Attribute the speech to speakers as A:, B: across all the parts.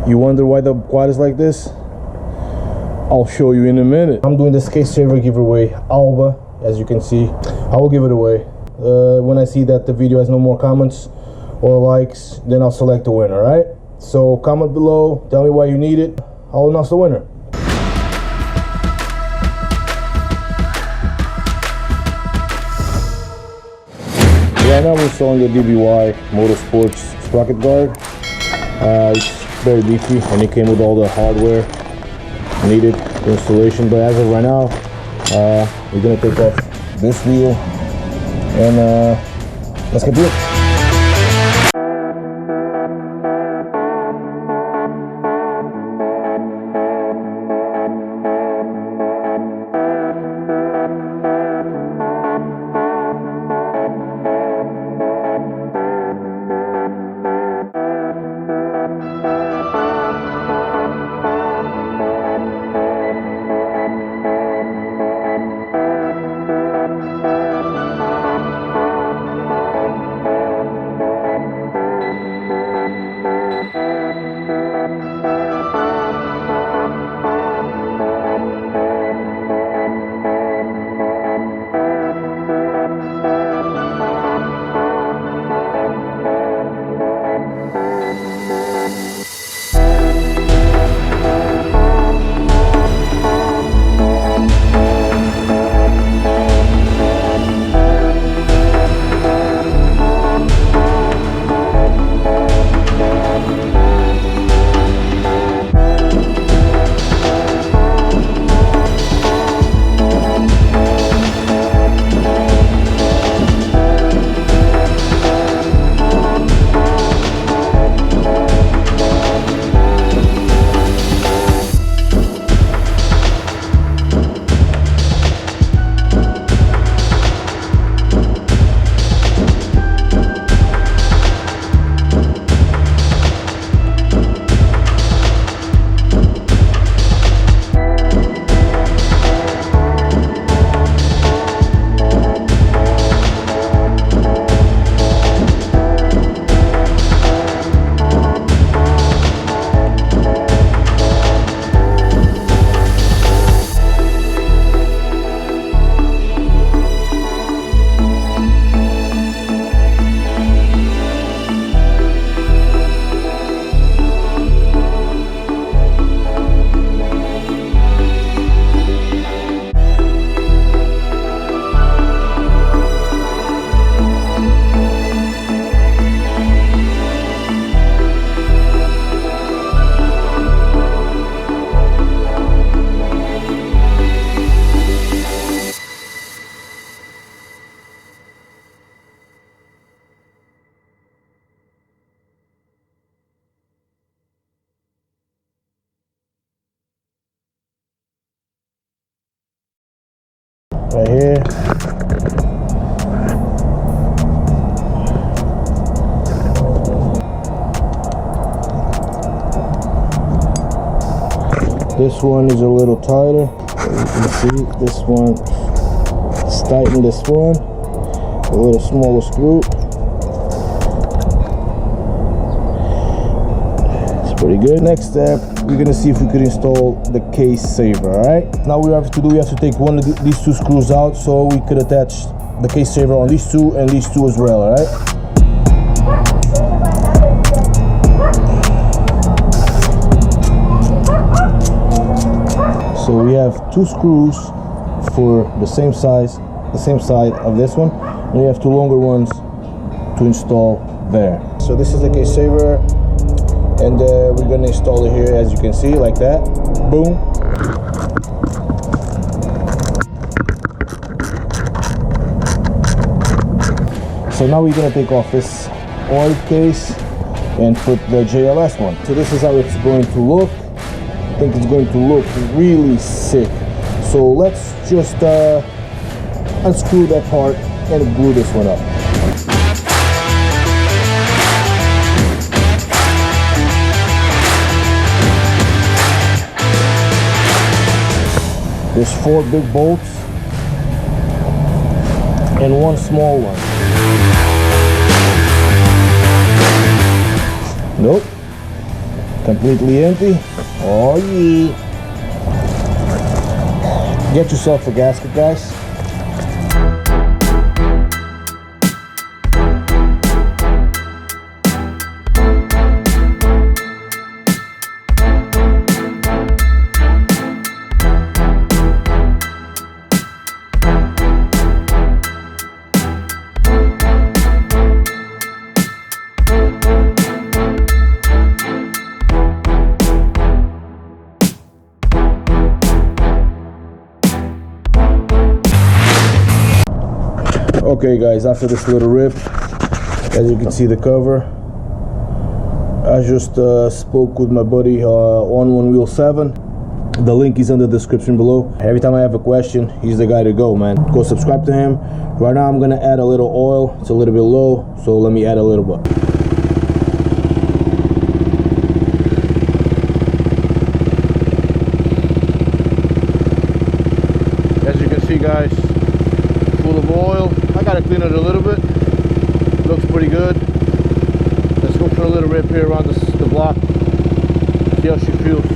A: You wonder why the quad is like this? I'll show you in a minute. I'm doing this case saver giveaway, Alba, as you can see. I will give it away. When I see that the video has no more comments or likes, then I'll select the winner, right? So comment below, tell me why you need it. I'll announce the winner. Right now we're selling the DRW Motorsports sprocket guard. It's very beefy and it came with all the hardware needed for installation, but as of right now we're gonna take off this wheel and let's get to it. Right here. This one is a little tighter. You can see this one is tighten this one. A little smaller screw. It's pretty good. Next step, we're gonna see if we could install the case saver. All right. Now we have to take one of these two screws out so we could attach the case saver on these two and these two as well. All right. So we have two screws for the same side of this one, and we have two longer ones to install there. So this is the case saver, and we're gonna install it here, as you can see, like that. Boom. So now we're gonna take off this oil case and put the JLS one. So this is how it's going to look. I think it's going to look really sick. So let's just unscrew that part and glue this one up. There's 4 big bolts and 1 small one. Nope. Completely empty. Oh yeah. Get yourself a gasket, guys. Okay guys, after this little rip, as you can see the cover, I just spoke with my buddy on One Wheel 7. The link is in the description below. Every time I have a question, he's the guy to go, man. Go subscribe to him. Right now I'm gonna add a little oil. It's a little bit low, so let me add a little bit. As you can see guys, full of oil. I gotta clean it a little bit. Looks pretty good. Let's go for a little rip here around the block. See how she feels.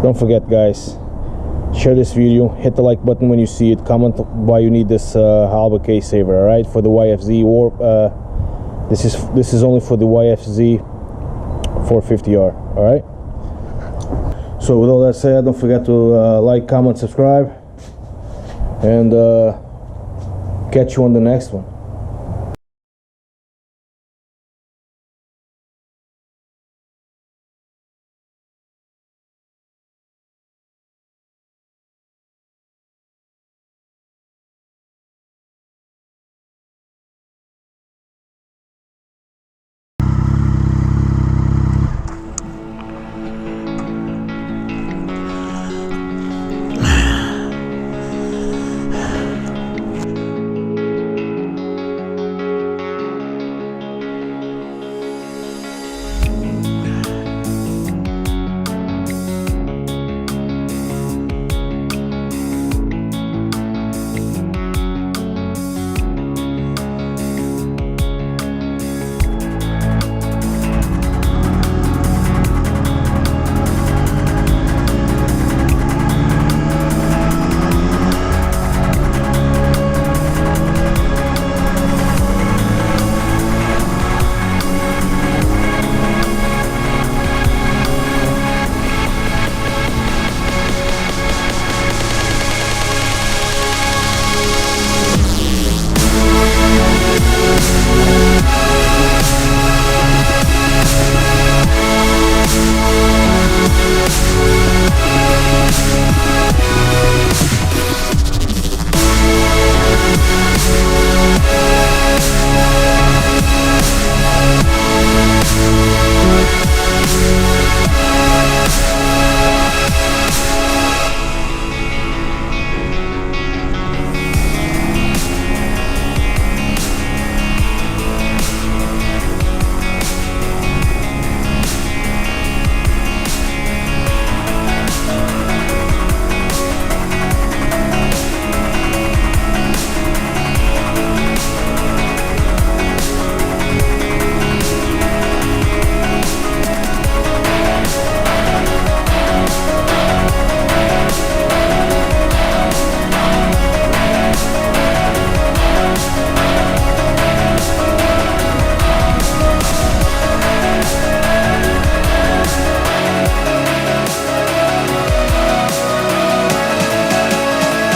A: Don't forget guys, share this video, hit the like button when you see it, comment why you need this Alba case saver, alright, for the YFZ warp. This is only for the YFZ450R, alright? So with all that said, don't forget to like, comment, subscribe, and catch you on the next one.